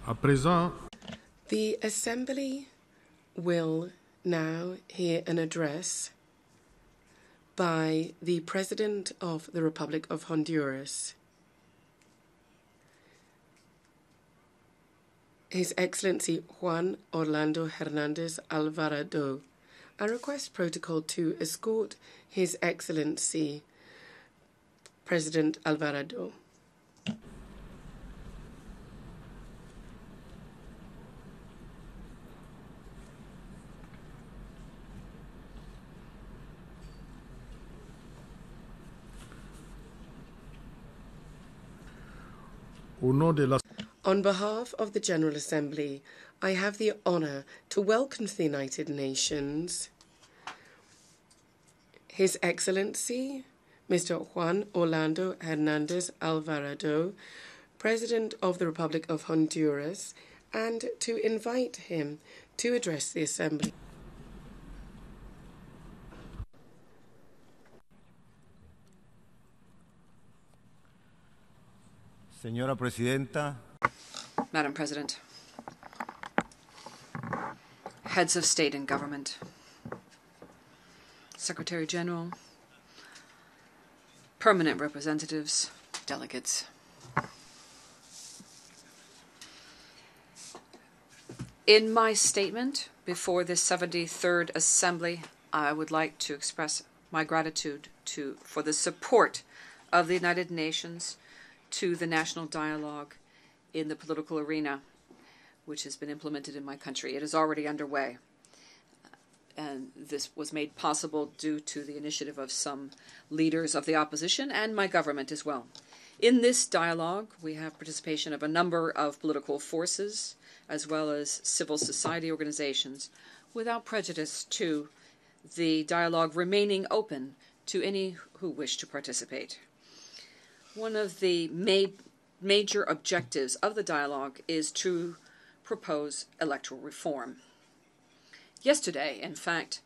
À présent, the Assembly will now hear an address by the President of the Republic of Honduras, His Excellency Juan Orlando Hernández Alvarado. I request protocol to escort His Excellency President Alvarado. On behalf of the General Assembly, I have the honor to welcome to the United Nations His Excellency Mr. Juan Orlando Hernández Alvarado, President of the Republic of Honduras, and to invite him to address the Assembly. Señora Presidenta, Madam President, heads of state and government, Secretary General, permanent representatives, delegates. In my statement before this 73rd Assembly, I would like to express my gratitude for the support of the United Nations to the national dialogue in the political arena, which has been implemented in my country. It is already underway, and this was made possible due to the initiative of some leaders of the opposition and my government as well. In this dialogue, we have participation of a number of political forces as well as civil society organizations, without prejudice to the dialogue remaining open to any who wish to participate. One of the major objectives of the dialogue is to propose electoral reform. Yesterday, in fact,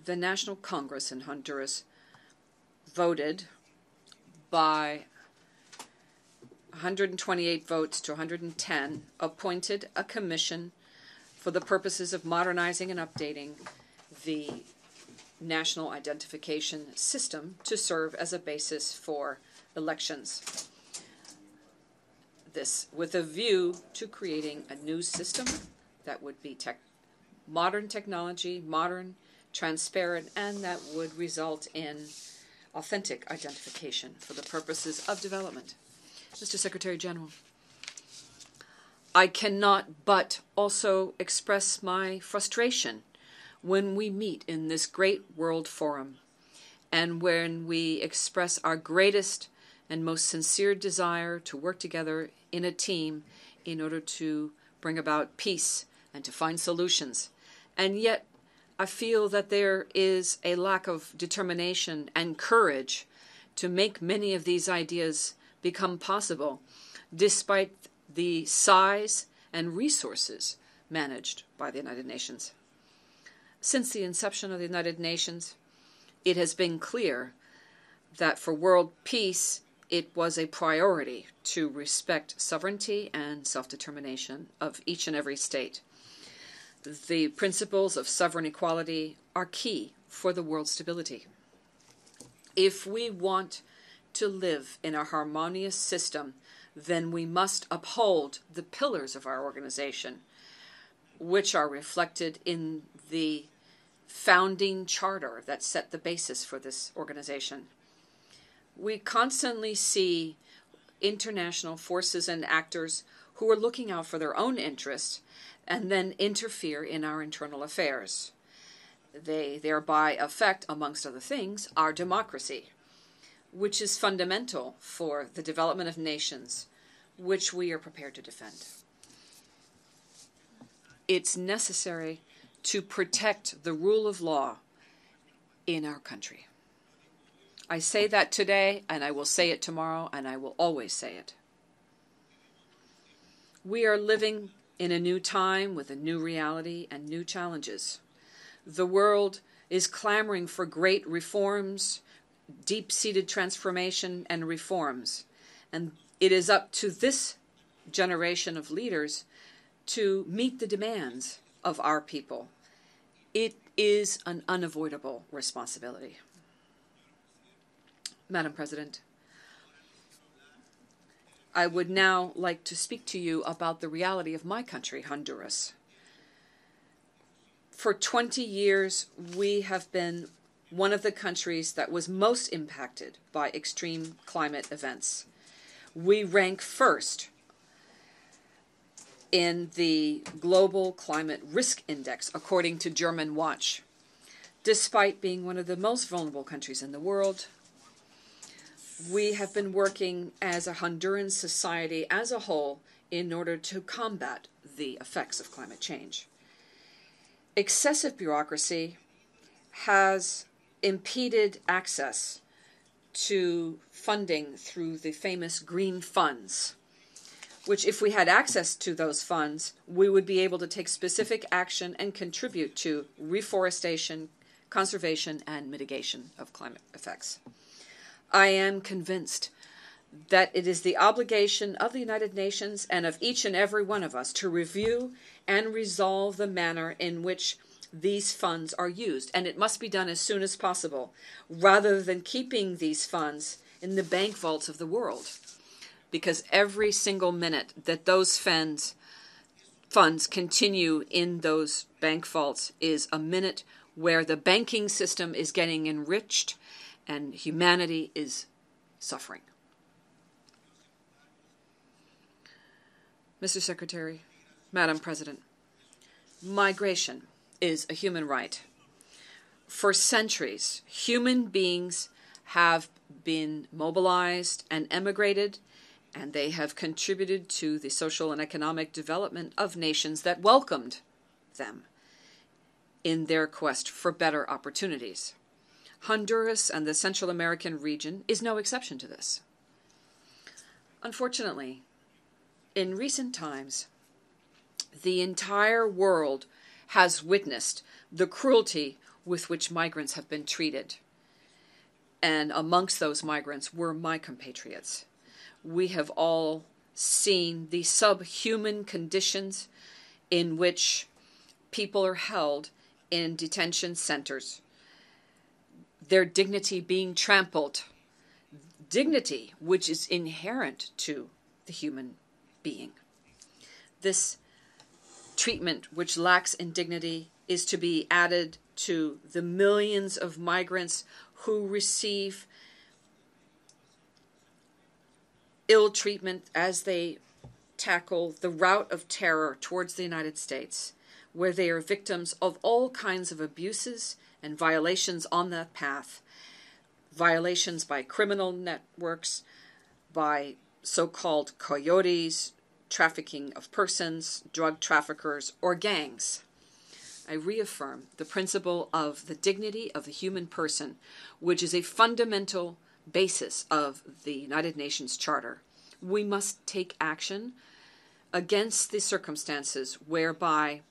the National Congress in Honduras voted by 128 votes to 110, appointed a commission for the purposes of modernizing and updating the national identification system to serve as a basis for elections. This with a view to creating a new system that would be modern technology, modern, transparent, and that would result in authentic identification for the purposes of development. Mr. Secretary General, I cannot but also express my frustration when we meet in this great world forum and when we express our greatest and most sincere desire to work together in a team in order to bring about peace and to find solutions. And yet, I feel that there is a lack of determination and courage to make many of these ideas become possible, despite the size and resources managed by the United Nations. Since the inception of the United Nations, it has been clear that for world peace, it was a priority to respect sovereignty and self-determination of each and every state. The principles of sovereign equality are key for the world's stability. If we want to live in a harmonious system, then we must uphold the pillars of our organization, which are reflected in the founding charter that set the basis for this organization. We constantly see international forces and actors who are looking out for their own interests and then interfere in our internal affairs. They thereby affect, amongst other things, our democracy, which is fundamental for the development of nations, which we are prepared to defend. It's necessary to protect the rule of law in our country. I say that today, and I will say it tomorrow, and I will always say it. We are living in a new time with a new reality and new challenges. The world is clamoring for great reforms, deep-seated transformation and reforms. And it is up to this generation of leaders to meet the demands of our people. It is an unavoidable responsibility. Madam President, I would now like to speak to you about the reality of my country, Honduras. For 20 years, we have been one of the countries that was most impacted by extreme climate events. We rank first in the Global Climate Risk Index, according to German Watch. Despite being one of the most vulnerable countries in the world, we have been working as a Honduran society as a whole in order to combat the effects of climate change. Excessive bureaucracy has impeded access to funding through the famous green funds, which if we had access to those funds, we would be able to take specific action and contribute to reforestation, conservation, and mitigation of climate effects. I am convinced that it is the obligation of the United Nations and of each and every one of us to review and resolve the manner in which these funds are used, and it must be done as soon as possible, rather than keeping these funds in the bank vaults of the world, because every single minute that those funds continue in those bank vaults is a minute where the banking system is getting enriched and humanity is suffering. Mr. Secretary, Madam President, migration is a human right. For centuries, human beings have been mobilized and emigrated, and they have contributed to the social and economic development of nations that welcomed them in their quest for better opportunities. Honduras and the Central American region is no exception to this. Unfortunately, in recent times, the entire world has witnessed the cruelty with which migrants have been treated. And amongst those migrants were my compatriots. We have all seen the subhuman conditions in which people are held in detention centers, their dignity being trampled, dignity which is inherent to the human being. This treatment which lacks in dignity is to be added to the millions of migrants who receive ill treatment as they tackle the route of terror towards the United States, where they are victims of all kinds of abuses and violations on that path, violations by criminal networks, by so-called coyotes, trafficking of persons, drug traffickers, or gangs. I reaffirm the principle of the dignity of the human person, which is a fundamental basis of the United Nations Charter. We must take action against the circumstances whereby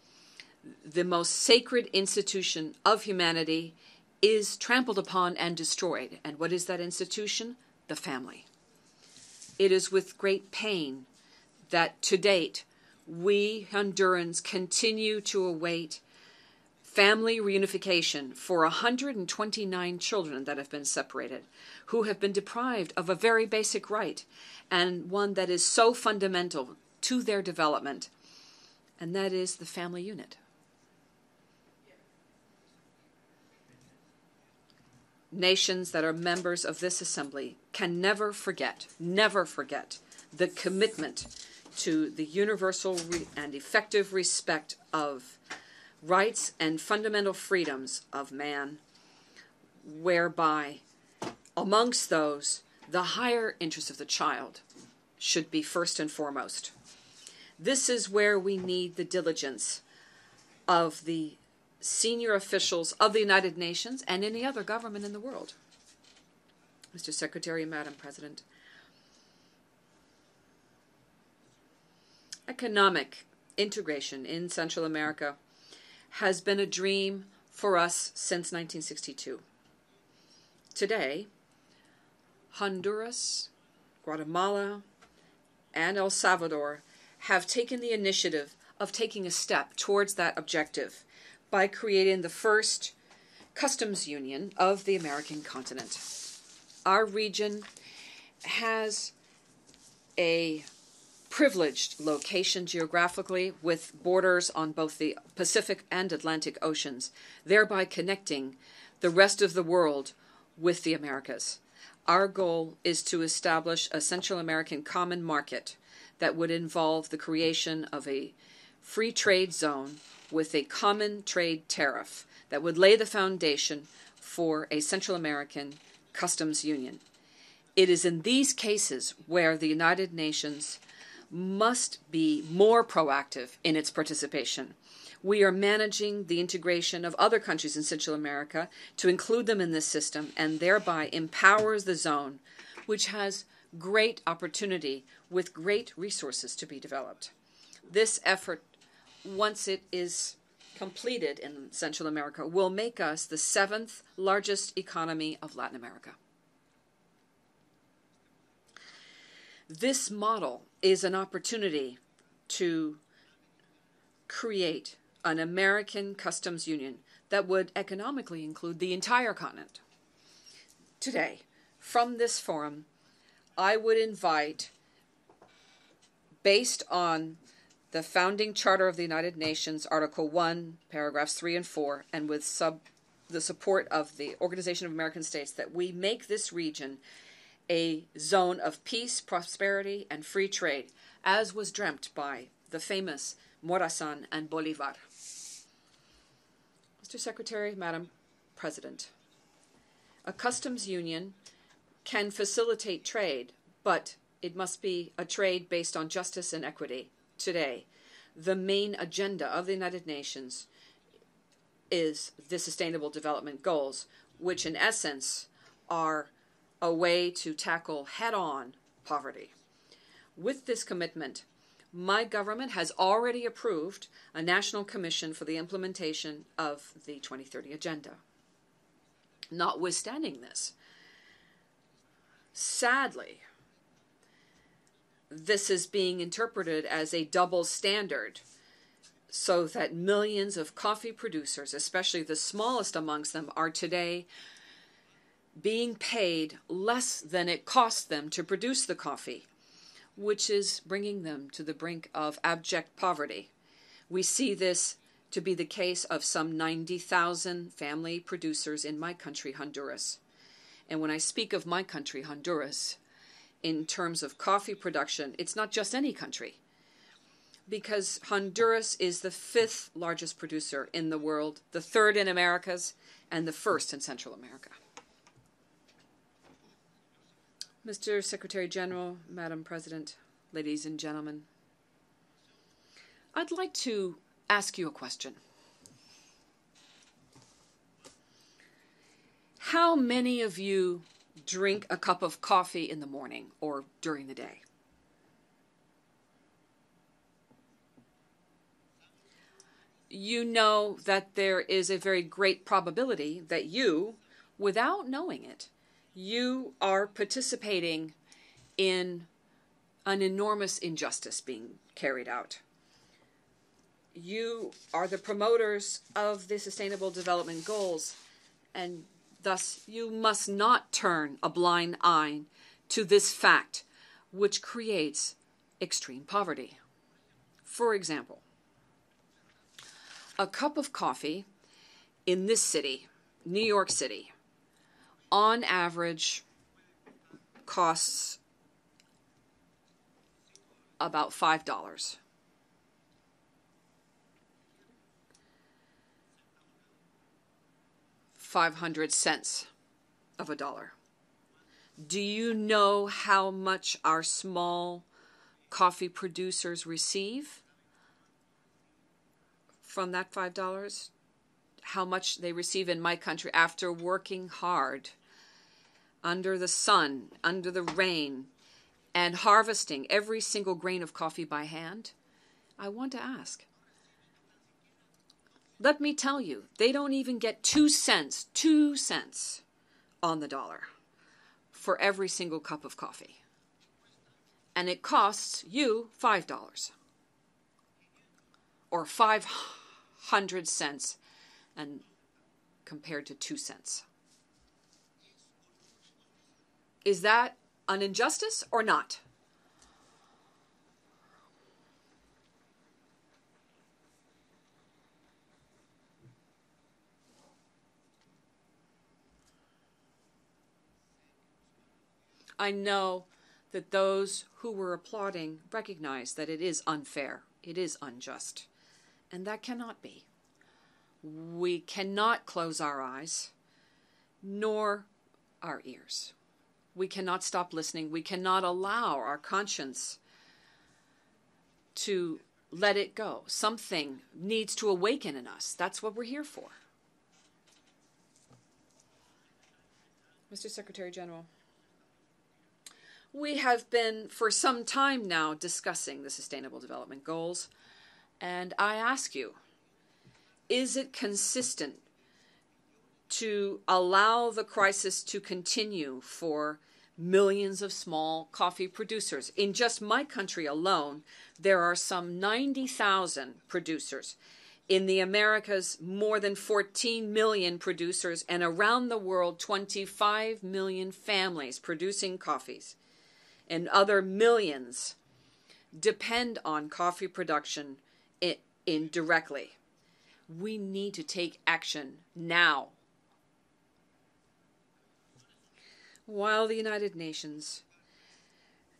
the most sacred institution of humanity is trampled upon and destroyed. And what is that institution? The family. It is with great pain that to date, we Hondurans continue to await family reunification for 129 children that have been separated, who have been deprived of a very basic right, and one that is so fundamental to their development, and that is the family unit. Nations that are members of this assembly can never forget the commitment to the universal and effective respect of rights and fundamental freedoms of man, whereby amongst those the higher interest of the child should be first and foremost. This is where we need the diligence of the senior officials of the United Nations and any other government in the world. Mr. Secretary, Madam President, economic integration in Central America has been a dream for us since 1962. Today, Honduras, Guatemala, and El Salvador have taken the initiative of taking a step towards that objective by creating the first customs union of the American continent. Our region has a privileged location geographically with borders on both the Pacific and Atlantic Oceans, thereby connecting the rest of the world with the Americas. Our goal is to establish a Central American common market that would involve the creation of a free trade zone with a common trade tariff that would lay the foundation for a Central American customs union. It is in these cases where the United Nations must be more proactive in its participation. We are managing the integration of other countries in Central America to include them in this system and thereby empowers the zone, which has great opportunity with great resources to be developed. This effort, once it is completed in Central America, will make us the 7th largest economy of Latin America. This model is an opportunity to create an American customs union that would economically include the entire continent. Today, from this forum, I would invite, based on the founding charter of the United Nations, Article 1, paragraphs 3 and 4, and with the support of the Organization of American States, that we make this region a zone of peace, prosperity, and free trade, as was dreamt by the famous Morazan and Bolivar. Mr. Secretary, Madam President, a customs union can facilitate trade, but it must be a trade based on justice and equity. Today, the main agenda of the United Nations is the Sustainable Development Goals, which in essence are a way to tackle head-on poverty. With this commitment, my government has already approved a national commission for the implementation of the 2030 Agenda. Notwithstanding this, sadly, this is being interpreted as a double standard so that millions of coffee producers, especially the smallest amongst them, are today being paid less than it costs them to produce the coffee, which is bringing them to the brink of abject poverty. We see this to be the case of some 90,000 family producers in my country, Honduras. And when I speak of my country, Honduras, in terms of coffee production, it's not just any country, because Honduras is the 5th largest producer in the world, the 3rd in Americas, and the 1st in Central America. Mr. Secretary General, Madam President, ladies and gentlemen, I'd like to ask you a question. How many of you drink a cup of coffee in the morning or during the day? You know that there is a very great probability that you, without knowing it, you are participating in an enormous injustice being carried out. You are the promoters of the Sustainable Development Goals, and thus you must not turn a blind eye to this fact, which creates extreme poverty. For example, a cup of coffee in this city, New York City, on average costs about $5. $5.00 of a dollar. Do you know how much our small coffee producers receive from that $5? How much they receive in my country after working hard under the sun, under the rain, and harvesting every single grain of coffee by hand? I want to ask. Let me tell you, they don't even get 2 cents on the dollar for every single cup of coffee. And it costs you $5. or 500 cents and compared to 2 cents. Is that an injustice or not? I know that those who were applauding recognize that it is unfair, it is unjust, and that cannot be. We cannot close our eyes, nor our ears. We cannot stop listening. We cannot allow our conscience to let it go. Something needs to awaken in us. That's what we're here for. Mr. Secretary General, we have been for some time now discussing the Sustainable Development Goals, and I ask you, is it consistent to allow the crisis to continue for millions of small coffee producers? In just my country alone, there are some 90,000 producers. In the Americas, more than 14 million producers, and around the world, 25 million families producing coffees. And other millions depend on coffee production indirectly. We need to take action now. While the United Nations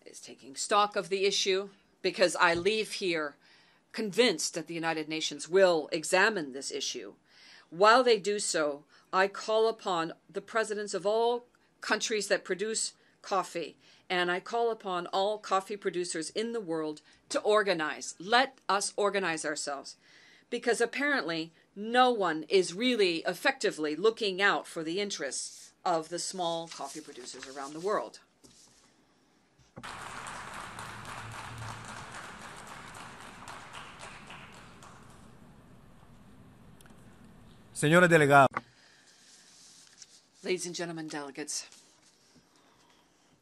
is taking stock of the issue, because I leave here convinced that the United Nations will examine this issue, while they do so, I call upon the presidents of all countries that produce coffee, and I call upon all coffee producers in the world to organize. Let us organize ourselves, because apparently no one is really effectively looking out for the interests of the small coffee producers around the world. Señores delegados. Ladies and gentlemen delegates,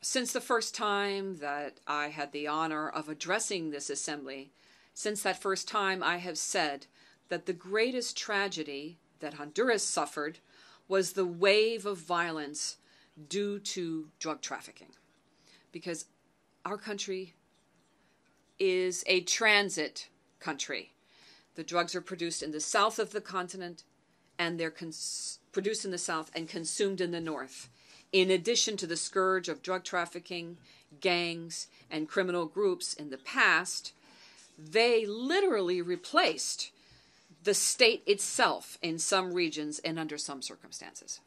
since the first time that I had the honor of addressing this assembly, since that first time I have said that the greatest tragedy that Honduras suffered was the wave of violence due to drug trafficking. Because our country is a transit country. The drugs are produced in the south of the continent, and they're produced in the south and consumed in the north. In addition to the scourge of drug trafficking, gangs, and criminal groups in the past, they literally replaced the state itself in some regions and under some circumstances.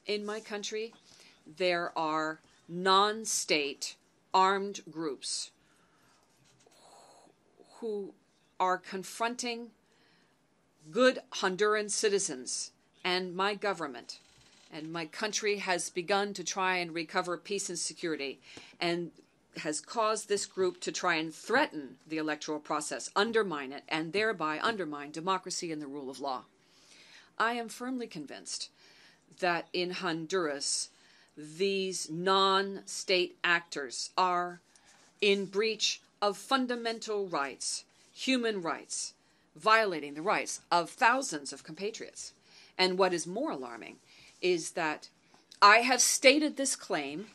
In my country, there are non-state armed groups who are confronting good Honduran citizens and my government. And my country has begun to try and recover peace and security, and has caused this group to try and threaten the electoral process, undermine it, and thereby undermine democracy and the rule of law. I am firmly convinced that in Honduras, these non-state actors are in breach of fundamental rights, human rights, violating the rights of thousands of compatriots. And what is more alarming is that I have stated this claim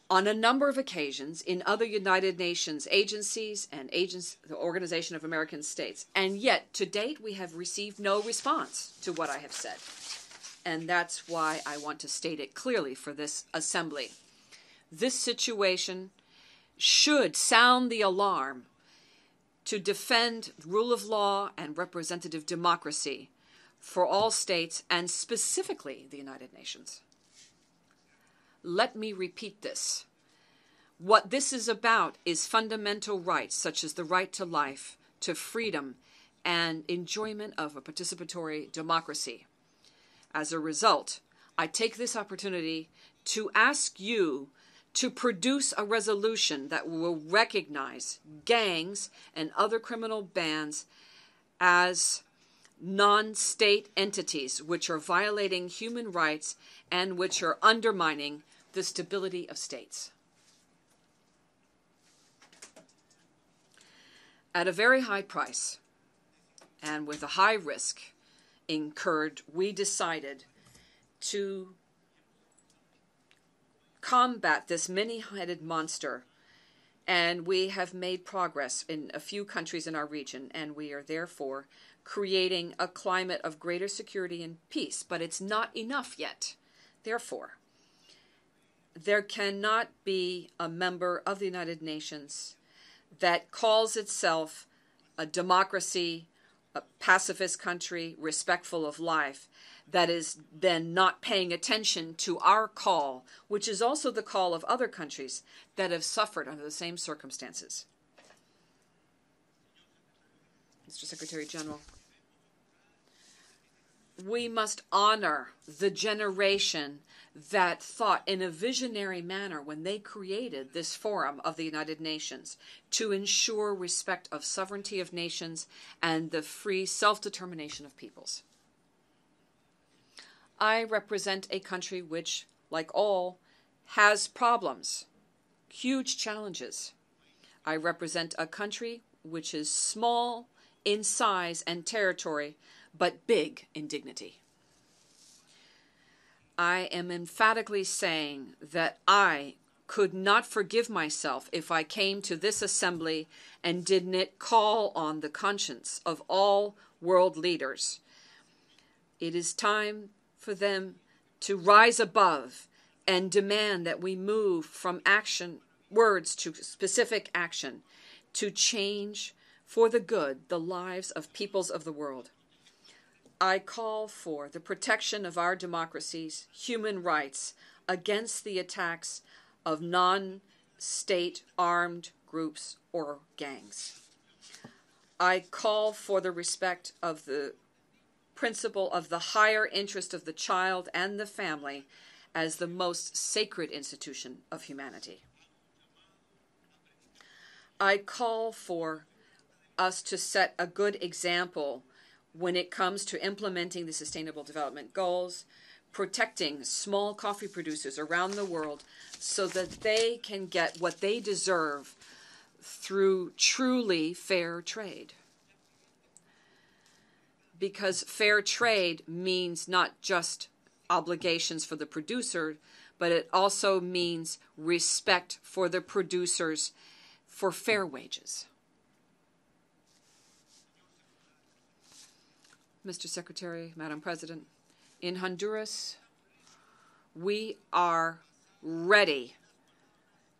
on a number of occasions in other United Nations agencies and the Organization of American States. And yet, to date, we have received no response to what I have said. And that's why I want to state it clearly for this assembly. This situation should sound the alarm to defend rule of law and representative democracy for all states, and specifically the United Nations. Let me repeat this. What this is about is fundamental rights, such as the right to life, to freedom, and enjoyment of a participatory democracy. As a result, I take this opportunity to ask you to produce a resolution that will recognize gangs and other criminal bands as non-state entities which are violating human rights and which are undermining the stability of states. At a very high price and with a high risk incurred, we decided to combat this many-headed monster, and we have made progress in a few countries in our region, and we are therefore creating a climate of greater security and peace, but it's not enough yet. Therefore, there cannot be a member of the United Nations that calls itself a democracy, a pacifist country, respectful of life, that is then not paying attention to our call, which is also the call of other countries that have suffered under the same circumstances. Mr. Secretary General, we must honor the generation that thought in a visionary manner when they created this forum of the United Nations to ensure respect of sovereignty of nations and the free self-determination of peoples. I represent a country which, like all, has problems, huge challenges. I represent a country which is small in size and territory, but big in dignity. I am emphatically saying that I could not forgive myself if I came to this assembly and did not call on the conscience of all world leaders. It is time for them to rise above and demand that we move from words to specific action, to change for the good the lives of peoples of the world. I call for the protection of our democracies, human rights, against the attacks of non-state armed groups or gangs. I call for the respect of the principle of the higher interest of the child and the family as the most sacred institution of humanity. I call for us to set a good example when it comes to implementing the Sustainable Development Goals, protecting small coffee producers around the world so that they can get what they deserve through truly fair trade. Because fair trade means not just obligations for the producer, but it also means respect for the producers for fair wages. Mr. Secretary, Madam President, in Honduras, we are ready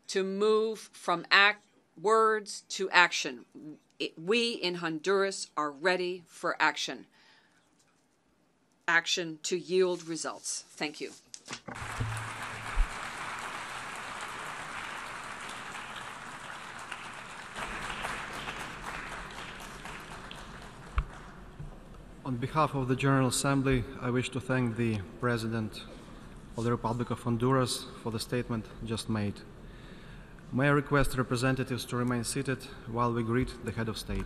to move from words to action. We in Honduras are ready for action. Action to yield results. Thank you. On behalf of the General Assembly, I wish to thank the President of the Republic of Honduras for the statement just made. May I request representatives to remain seated while we greet the Head of State.